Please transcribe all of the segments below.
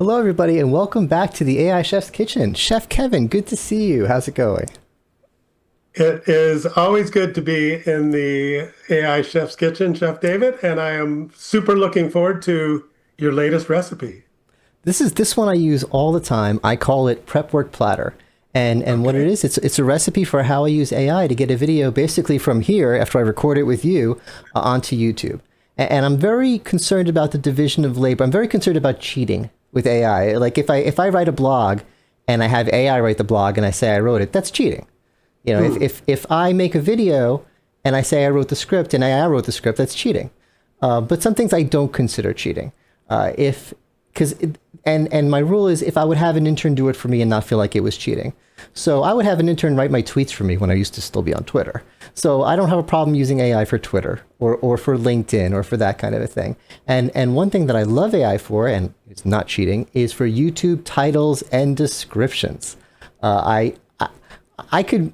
Hello, everybody, and welcome back to the AI Chef's Kitchen. Chef Kevin, good to see you. How's it going? It is always good to be in the AI Chef's Kitchen, Chef David, and I am super looking forward to your latest recipe. This one I use all the time. I call it Prep Work Platter. And what it Okay. is, it's a recipe for how I use AI to get a video basically from here after I record it with you onto YouTube. And I'm very concerned about the division of labor. I'm very concerned about cheating with AI. Like if I write a blog and I have AI write the blog and I say I wrote it, that's cheating. You know, Hmm. if I make a video and I say I wrote the script and I wrote the script, that's cheating. But some things I don't consider cheating. If because and my rule is if I would have an intern do it for me and not feel like it was cheating. So I would have an intern write my tweets for me when I used to still be on Twitter. So I don't have a problem using AI for Twitter or for LinkedIn or for that kind of a thing. And one thing that I love AI for, and it's not cheating, is for YouTube titles and descriptions. I could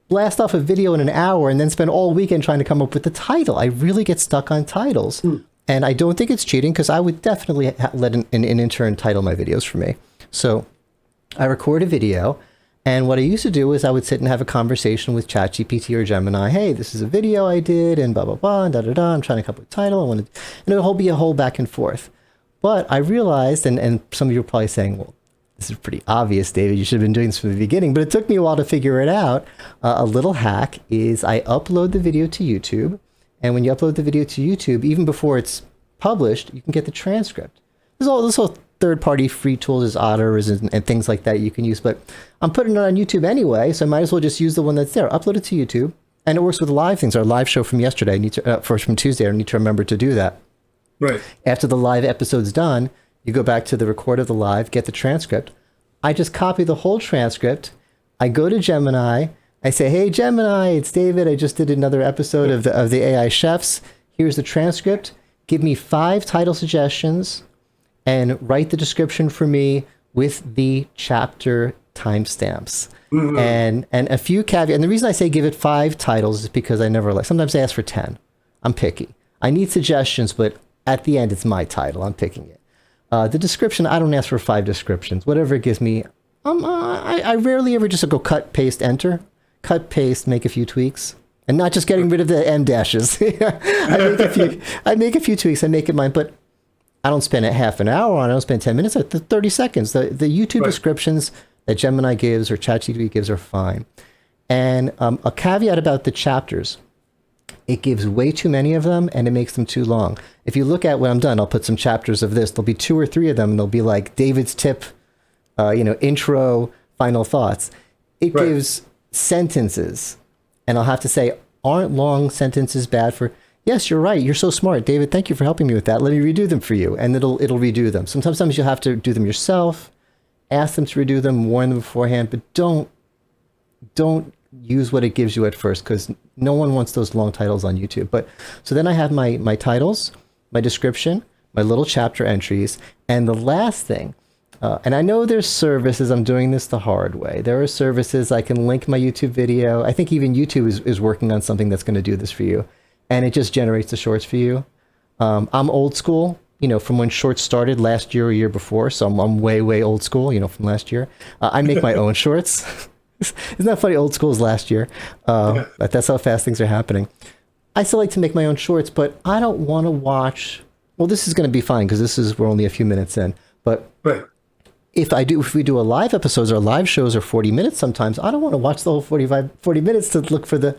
blast off a video in an hour and then spend all weekend trying to come up with the title. I really get stuck on titles. Hmm. And I don't think it's cheating because I would definitely let an intern title my videos for me. So I record a video. And what I used to do is I would sit and have a conversation with ChatGPT or Gemini. Hey, this is a video I did and blah, blah, blah, and da, da, da. I'm trying to come up with a title. And it'll be a whole back and forth. But I realized, and some of you are probably saying, well, this is pretty obvious, David. You should have been doing this from the beginning. But it took me a while to figure it out. A little hack is I upload the video to YouTube. And when you upload the video to YouTube, even before it's published, you can get the transcript. There's all third-party free tools as otters and things like that you can use. But I'm putting it on YouTube anyway, so I might as well just use the one that's there. Upload it to YouTube. And it works with live things. Our live show from yesterday, from Tuesday, I need to remember to do that. Right. After the live episode's done, you go back to the record of the live, get the transcript. I just copy the whole transcript. I go to Gemini. I say, hey, Gemini, it's David. I just did another episode of the AI Chefs. Here's the transcript. Give me 5 title suggestions and write the description for me with the chapter timestamps. Mhm. And a few caveats. And the reason I say give it 5 titles is because I never like, sometimes I ask for 10. I'm picky. I need suggestions, but at the end, it's my title. I'm picking it. The description, I don't ask for 5 descriptions. Whatever it gives me, I rarely ever just go cut, paste, enter. Cut, paste, make a few tweaks. And not just getting rid of the M dashes. I make a few tweaks. I make it mine, but I don't spend a half an hour on it. I don't spend 10 minutes. 30 seconds. The YouTube Right. descriptions that Gemini gives or ChatGPT gives are fine. And a caveat about the chapters. It gives way too many of them and it makes them too long. If you look at when I'm done, I'll put some chapters of this. There'll be 2 or 3 of them and they'll be like David's tip, intro, final thoughts. It Right. gives sentences. And I'll have to say, aren't long sentences bad for, yes, you're right. You're so smart. David, thank you for helping me with that. Let me redo them for you. And it'll redo them. Sometimes you'll have to do them yourself, ask them to redo them, warn them beforehand, but don't use what it gives you at first because no one wants those long titles on YouTube. But so then I have my titles, my description, my little chapter entries, and the last thing, and I know there's services, I'm doing this the hard way. There are services I can link my YouTube video. I think even YouTube is working on something that's going to do this for you. And it just generates the shorts for you. I'm old school, from when shorts started last year or year before. So I'm way, way old school, from last year. I make my own shorts. Isn't that funny? Old school is last year. But that's how fast things are happening. I still like to make my own shorts, but I don't want to watch. Well, this is going to be fine because we're only a few minutes in. But Right. if we do a live episodes or live shows are 40 minutes sometimes, I don't want to watch the whole 40 minutes to look for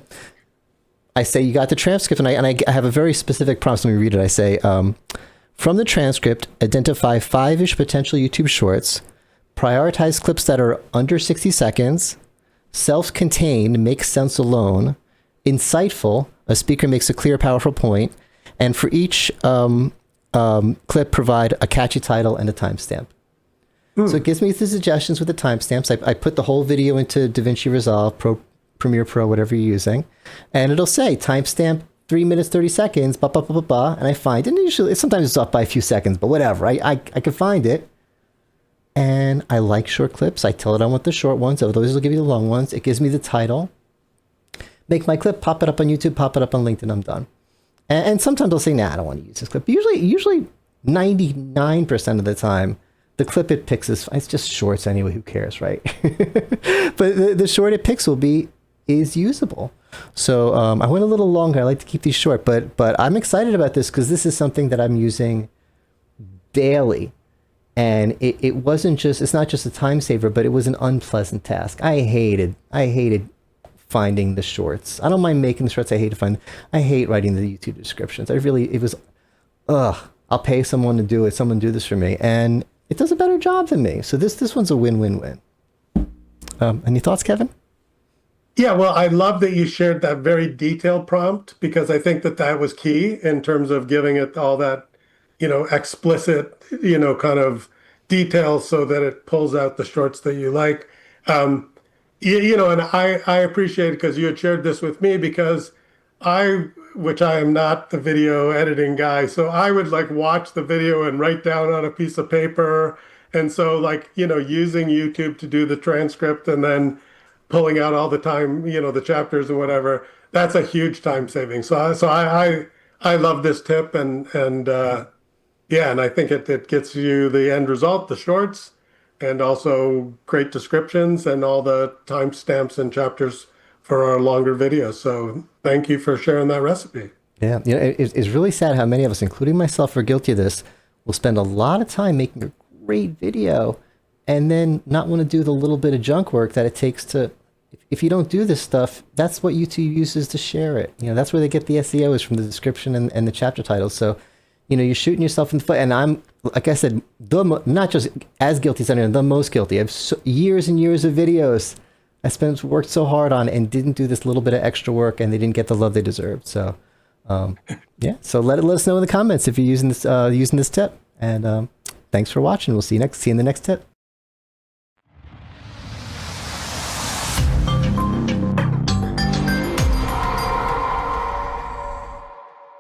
I say you got the transcript, and I have a very specific prompt. Let me read it. I say, from the transcript, identify 5-ish potential YouTube shorts, prioritize clips that are under 60 seconds, self-contained, makes sense alone, insightful, a speaker makes a clear, powerful point, and for each clip, provide a catchy title and a timestamp. So it gives me the suggestions with the timestamps. I put the whole video into DaVinci Resolve, Premiere Pro, whatever you're using, and it'll say timestamp 3 minutes, 30 seconds, blah, blah, blah, blah, blah, and I find it. And usually, sometimes it's off by a few seconds, but whatever. I can find it. And I like short clips. I tell it I want the short ones. So those will give you the long ones. It gives me the title. Make my clip, pop it up on YouTube, pop it up on LinkedIn, I'm done. And sometimes I'll say, nah, I don't want to use this clip. But usually 99% of the time, The clip it picks it's just shorts anyway. Who cares, right? But the short it picks is usable. So I went a little longer. I like to keep these short, but I'm excited about this because this is something that I'm using daily. And it wasn't just, it's not just a time saver, but it was an unpleasant task. I hated finding the shorts. I don't mind making the shorts. I hate writing the YouTube descriptions. I'll pay someone to do it. Someone do this for me. And it does a better job than me. So this one's a win-win-win. Any thoughts, Kevin? Yeah, well, I love that you shared that very detailed prompt because I think that was key in terms of giving it all that, explicit, kind of details so that it pulls out the shorts that you like. And I appreciate it because you had shared this with me because which I am not the video editing guy, so I would like watch the video and write down on a piece of paper. And so using YouTube to do the transcript and then pulling out all the time, the chapters and whatever, that's a huge time saving. So I love this tip and I think it gets you the end result, the shorts, and also great descriptions and all the timestamps and chapters for our longer videos. So thank you for sharing that recipe. Yeah, it's really sad how many of us, including myself, are guilty of this. We'll spend a lot of time making a great video and then not want to do the little bit of junk work that it takes to, if you don't do this stuff, that's what YouTube uses to share it. That's where they get the SEO is from the description and the chapter titles. So, you're shooting yourself in the foot. And I'm, like I said, not just as guilty as anyone, the most guilty. I have years and years of videos I worked so hard on and didn't do this little bit of extra work, and they didn't get the love they deserved. So, so let us know in the comments if you're using this tip. And thanks for watching. We'll see you in the next tip.